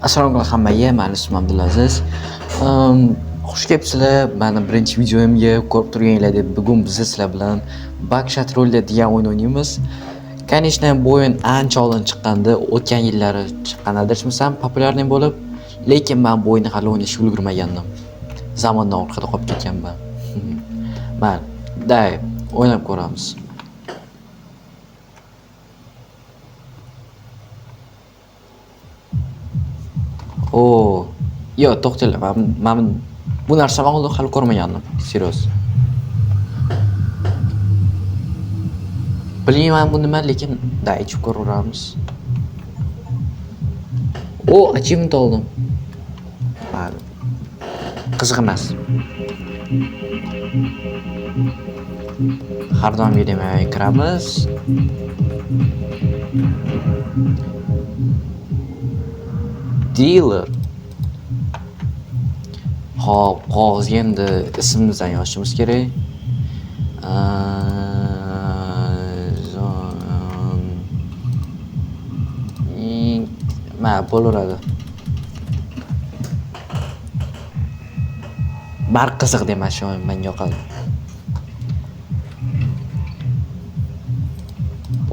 Assalomu alaykum hammaga, men ismim Abdulaziz. Xush kelibsizlar. Meni birinchi videomga ko'rib turganinglardek, bugun biz sizlar bilan Buckshot Roulette degan o'yin o'ynaymiz. Конечно, bu o'yin ancha oldin chiqqandi, o'tgan yillari chiqqan adashmasam populyarniy bo'lib, lekin men bu o'yinni hali o'ynashga ulgurmagandim. Zamondan orqada qolib ketganman. Men day o'ynab ko'ramiz. Yo, to'xtanglar. Men bu narsani oldin hali ko'rmagandim. Serios. Bilmayman bu nima, lekin ichib ko'raveramiz. Achievement oldim. Mayli. Qiziq emas. Har doimgidek kiramiz. Dealer. Hop, qog'ozga endi ismimizdan yozishimiz kerak. Bo'laveradi. Bar qiziq demak, shu menga yoqadi.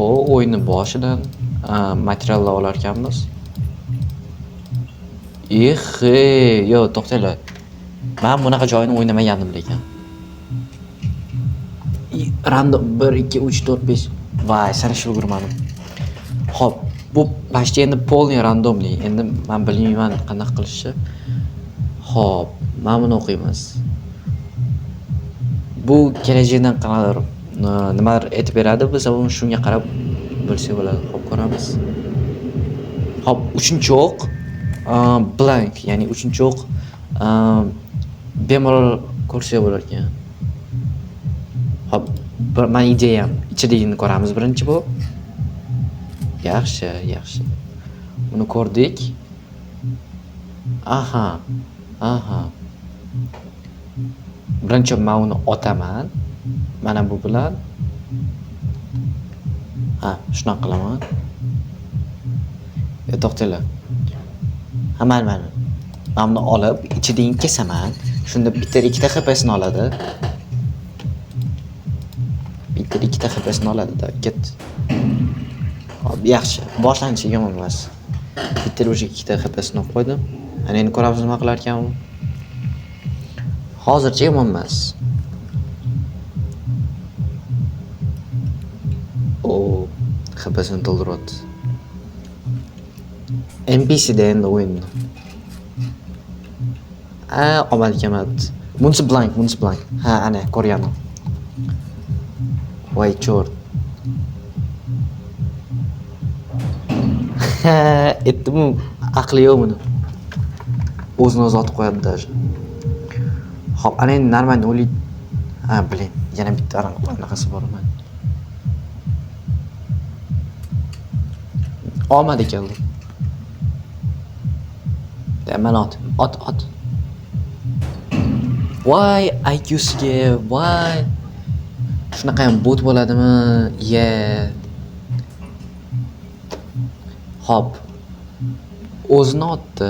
O'yinni boshidan materiallar olar ekanmiz. Yo, to'xtanglar. Men bunaqa joyni o'ynamagandim lekin. Random 1 2 3 4 5. Voy, sanashga ulgurmadim. Hop, bu почти endi полный randomli. Endi men bilmayman qanday qilishni. Hop, men buni o'qiymiz. Bu kelajakdan qanaqadir nimalar aytib beradi, biz uni shunga qarab bilsak bo'ladi. Hop, ko'ramiz. Hop, 3-o'q blank, ya'ni 3-o'q bemalol ko'rsak bo'lar ekan. Hop, men ideyam. Ichidagini ko'ramiz birinchi bu. Yaxshi. Buni ko'rdik. Aha. Birinchi men uni otaman. Mana bu bilan. Shunaqa qilaman. To'xtanglar. Mana. Men buni olib, ichidagini kesaman. Shunda bitta ikkita HP'sini oladi. Bitta ikkita HP'sini oladi-da, ket. Hop, yaxshi. Boshlanishi yomon emas. Bitta o'sha ikkita HP'sini olib qo'ydim. Ana endi ko'ramiz nima qilar ekan u. Hozircha yomon emas. HP'sini to'ldiryapti. NPC'da endi o'yin. Omad kelmadi. Bunisi blank. Ana ko'rganman. Voy chort. Aytdim-ku, aqli yo'q buni. O'zini o'zi otib qo'yadi даже. Hop, ana endi normalni o'ylaydi. Bilin, yana bitta anaqasi bor men. Olmadi keldi. Mana ot. Voy, IQ'siga, voy. Shunaqa ham bot bo'ladimi? Hop. O'zini otdi.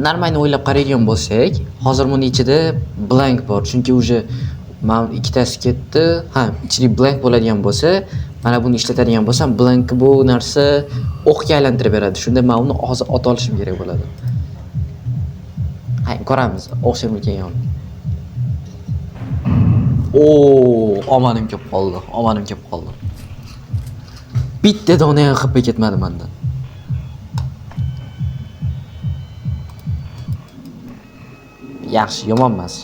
Normalni o'ylab qaraydigan bo'lsak, hozir buni ichida blank bor. Chunki uje men ikkitasi ketdi. Ichida blank bo'ladigan bo'lsa, mana buni ishlatadigan bo'lsam, blank bu narsa o'qga aylantirib beradi. Shunda men uni hozir ot olishim kerak bo'ladi. Ko'ramiz. O'xshab ekan. Omanim kelib qoldi. Bitta dona ham HP ketmadi mendan. Yaxshi, yomon emas.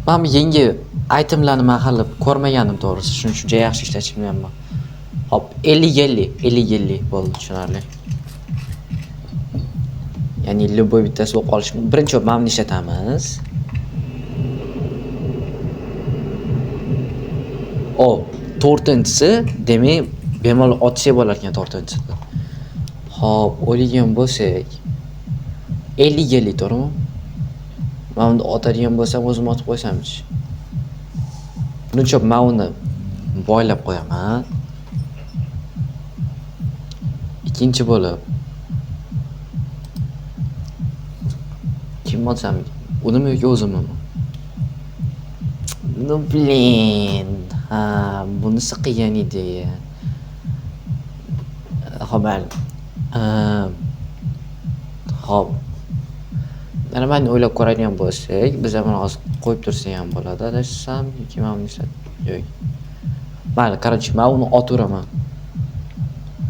Men yangi itemlarni mahallab ko'rmaganim to'g'risi. Shuncha yaxshi ishlatishimdan. Hop, 50 bo'ldi, tushunarli. Ya'ni любой bittasi o'q olish. Birinchi men buni ishlatamiz. To'rtinchisi, demak, bemalol otsa bo'lar ekan to'rtinchisida. Hop, o'ylagan bo'lsak, 50 to'g'rimi? Men uni otadigan bo'lsam, o'zim otib qo'ysamchi. Buncha men uni boylab qo'yaman. Ikkinchi bo'lib kim otsam, unimi yoki o'zimmi? No blin. Ha, bunisi qiyin edi. Xo'p, mayli. Xo'p. Mana men o'ylab ko'radigan bo'lsak, biz ham hozir qo'yib tursa ham bo'ladi. Adashsam, yoki men uni yo'q. Mayli, qarang, men uni otaveraman.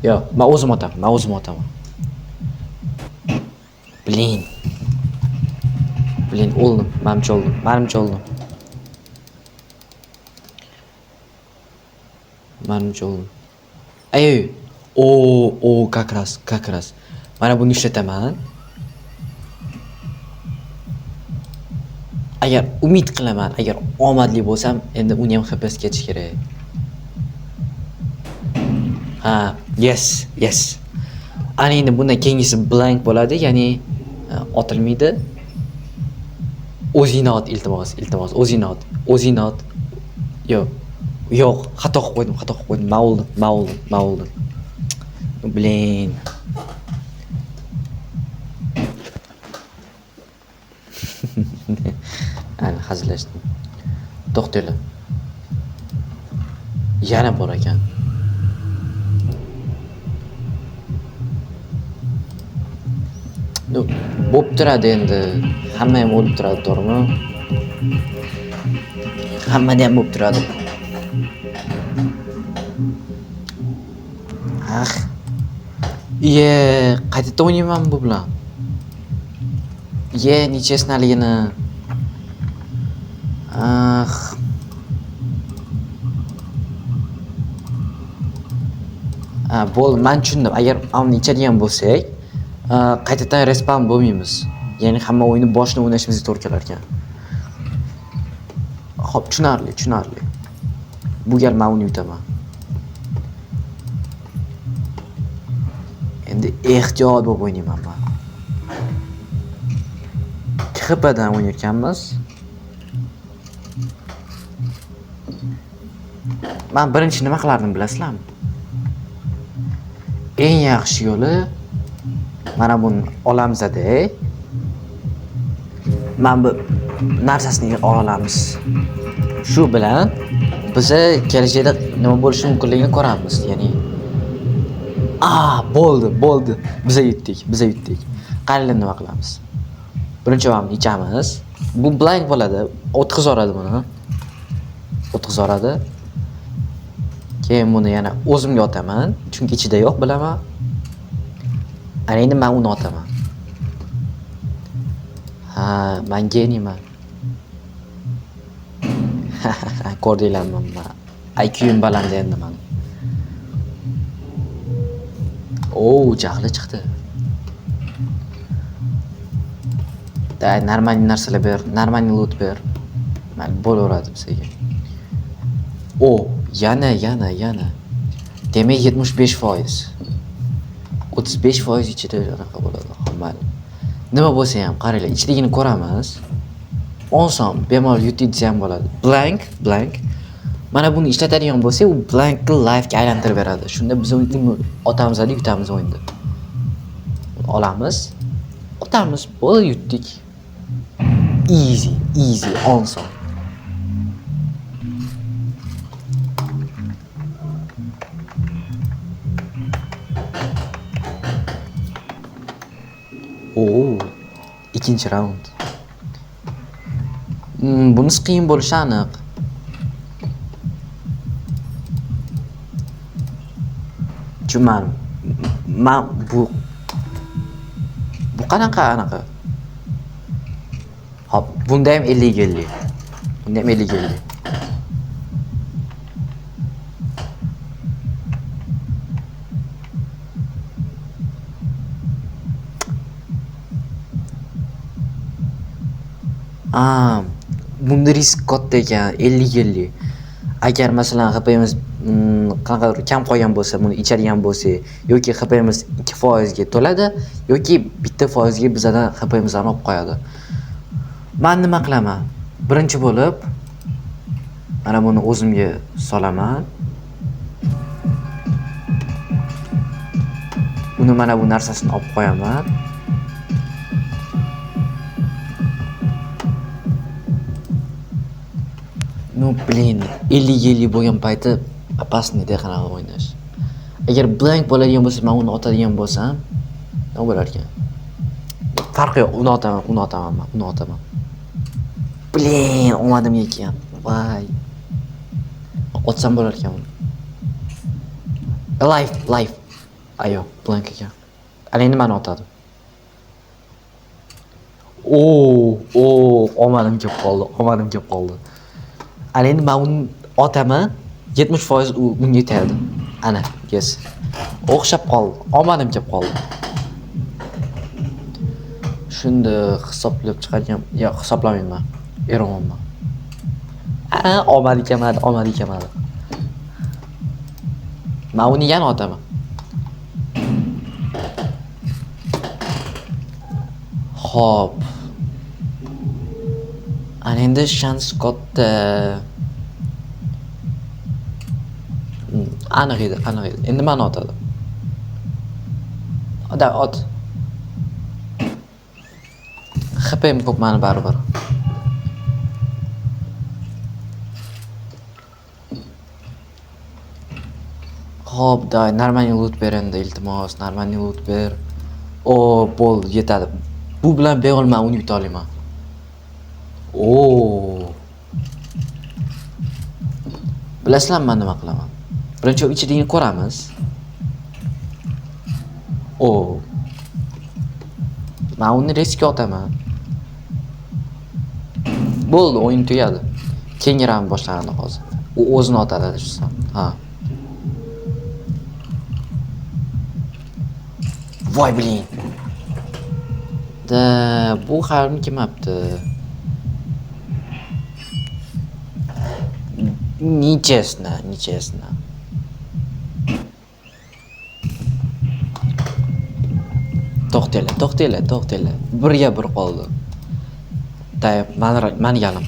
Yo'q, men o'zim otaman. Blin. O'ldim. Menimcha o'ldim. Ey, как раз. Mana buni ishlataman. Agar umid qilaman, agar omadli bo'lsam, endi uni ham xps ketish kerak. Ha, yes. Ana endi bundan keyingisi blank bo'ladi, ya'ni otilmaydi. O'zingni ot, iltimos, o'zingni ot. Yo'q, xato qilib qo'ydim. Men o'ldim. Blin. Ana hazillashdim. To'xtanglar. Yana bor ekan. Bo'p turadi endi. Hamma ham o'lib turadi, to'g'rimi? Hammada ham bo'p turadi. Qayta o'ynayman bu bilan. Nechesnaligini. Bo'ldi, men tushundim. Agar uni ichadigan bo'lsak, qaytadan respawn bo'lmaymiz. Ya'ni hamma o'yinni boshdan o'ynashimizga to'g'ri kelar ekan. Xo'p, tushunarli. Bu gal men uni yutaman. Endi ehtiyot bo'lib o'ynayman men. KHPdan o'ynayotganmiz. Men birinchi nima qilardim bilasizlarmi? Eng yaxshi yo'li mana buni olamiz-da. Men bu narsasini olamiz. Shu bilan biz kelajakda nima bo'lishi mumkinligini ko'ramiz. Ya'ni bo'ldi. Biz yutdik. Qani nima qilamiz? Birinchi o'yinni ichamiz. Bu blank bo'ladi. O'tkazoradi buni. Keyin buni yana o'zimga otaman, chunki ichida yo'q, bilaman. Ana endi men uni otaman. Ha, men geniyman. Ko'rdinglarmi? IQ'm baland endi men. Jahli chiqdi. Normal narsalar ber, normal loot ber. Mayli, bo'laveradi bizga. Yana. Demak 75%. 35% ichida anaqa bo'ladi. Mayli. Nima bo'lsa ham, qaranglar, ichligini ko'ramiz. Oson, bemalol yutib desa ham bo'ladi. Blank. Mana buni ishlatadigan bo'lsak, u blankni live ga aylantirib beradi. Shunda biz uni otamiz, yutamiz o'yinda. Olamiz, otamiz, bo'ldi, yutdik. Easy, oson. Ikkinchi raund. Bunisi qiyin bo'lishi aniq. Chunki men bu qanaqa? Hop, bunda ham 50-50. Bunda risk katta ekan, 50-50. Agar masalan HP'miz qanaqadir kam qolgan bo'lsa, buni ichadigan bo'lsa, yoki HP'miz 2% ga to'ladi, yoki 1% ga bizdan HP'mizdan olib qo'yadi. Men nima qilaman? Birinchi bo'lib mana buni o'zimga solaman. Buni mana bu narsasini olib qo'yaman. Ну, блин, 50 bo'lgan payti опасный qanaqa o'ynash. Agar blank bo'ladigan bo'lsa, men uni otadigan bo'lsam, nima bo'lar ekan? Farqi yo'q, uni otaman. Blin, olmadim ekan. Voy. Otsam bo'lar ekan uni. Life. Ayo, blank ekan. Ana endi meni otadi. Olmadim kelib qoldi. Ana endi men uni otaman, 70% u bunga yetadi. Ana, yes. O'xshab qoldi. Olmadim kelib qoldi. Shunda hisoblab chiqargan, yo'q, hisoblamayman. Eramanman. Olmadi kelmadi. Men uni yana otaman. Xo'p. Ana endi shans katta. Aniq edi. Endi meni otadi. Ot. XP'm ko'p meni baribir. Xo'p, normalniy loot ber endi, iltimos, normalniy loot ber. Bo'ldi, yetadi. Bu bilan berilma uni yuta olaman. Bilasizlarmi men nima qilaman? Birinchi ichidagini ko'ramiz. Men uni riskga otaman. Bo'ldi, o'yin tugadi. Keyingi raund boshlandi hozir. U o'zini otadi desam. Ha. Voy blin. Bu xayrni kelmabdi. Нечестно. To'xtanglar. Birga bir qoldi. Meni galim.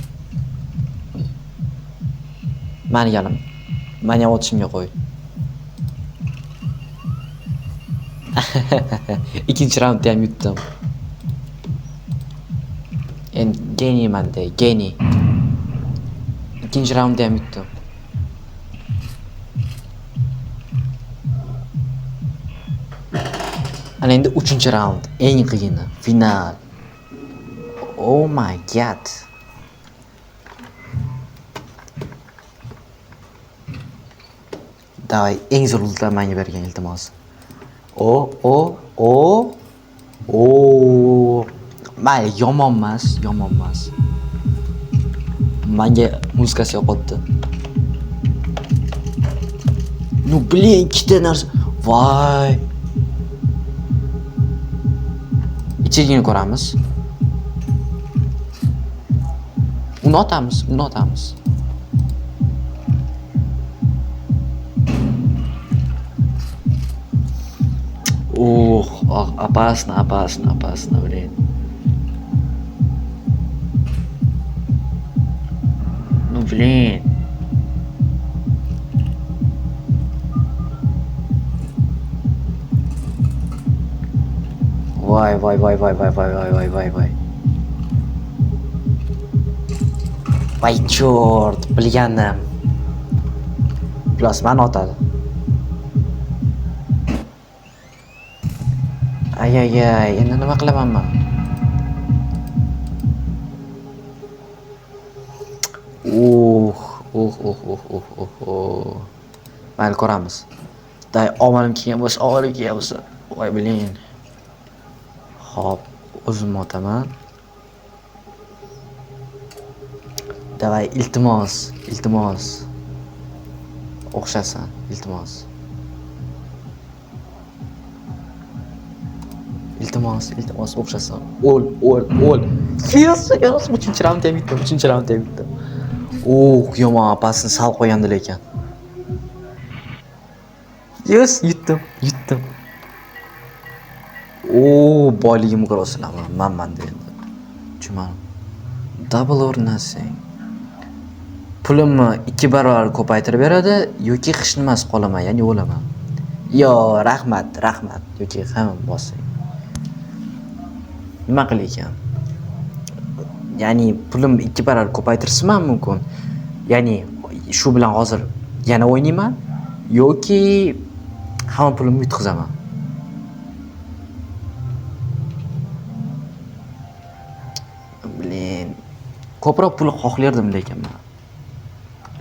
Meni otishimga qo'y. Ikkinchi raundda ham yutdim. Endi geniy. Ikkinchi raundda ham yutdim. Ana endi 3-raund, eng qiyini, final. Oh my god. Davay, eng zo'r lootlar menga bergan, iltimos. Mayli, yomon emas. Menga muzikasi yoqadi. Ну, блин, ikkita narsa. Voy. Ichigini ko'ramiz. Uni otamiz. Опасно, блин. Ну, блин. Voy. Voy, chort, bilganim. Plus meni otadi. Ay, endi nima qilaman men? Mayli, ko'ramiz. Omalim kelgan bo'lsa. Voy, bilin. Xo'p, o'zim otaman. Davay, iltimos. O'xshasan, iltimos. Iltimos o'xshasan. O'l. Yes, 3-raund ham yutdim. Yomon, pasni sal qo'ygandilar ekan. Yes, yutdim. Boyligimni ko'rasizlarmi? Men endi. Tushunmadim. Double o'rnasang. Pulimni 2 barobar ko'paytirib beradi yoki hech nimasi qolaman, ya'ni o'laman. Yo, rahmat. Yoki ham bosing. Nima qilay ekan? Ya'ni pulimni 2 barobar ko'paytirishim ham mumkin. Ya'ni shu bilan hozir yana o'ynayman yoki hamma pulimni yutqizaman. Blin. Ko'proq pul xohlardim lekin men.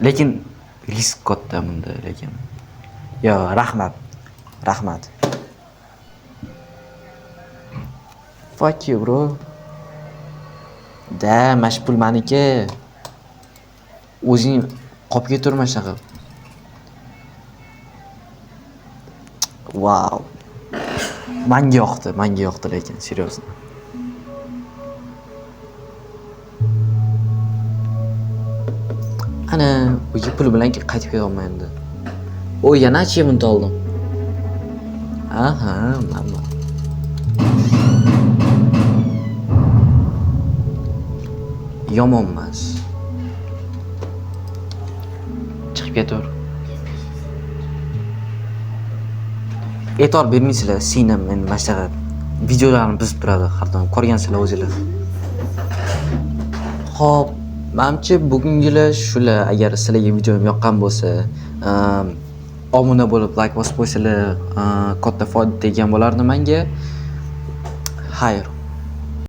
Lekin risk katta bunda lekin. Yo, rahmat. Fuck you, bro. Mash pul meniki. O'zing qopga turma shunaqa. Wow. Menga yoqdi lekin, seriozno. Ana, o'sha pul bilan qaytib kelaman endi. O, yana achievement oldim. Aha, mana. Yomonmas. Chiqib ketur. E'tibor bermaysizlar, sinam men mana shunaqa videolarni buzib turadi, har doim ko'rgansizlar o'zinglar. Xo'p, menimcha bugungilar shular. Agar sizlarga videom yoqqan bo'lsa, obuna bo'lib, like bosib qo'ysalar, katta foyda tegan bo'lardi menga. Xayr.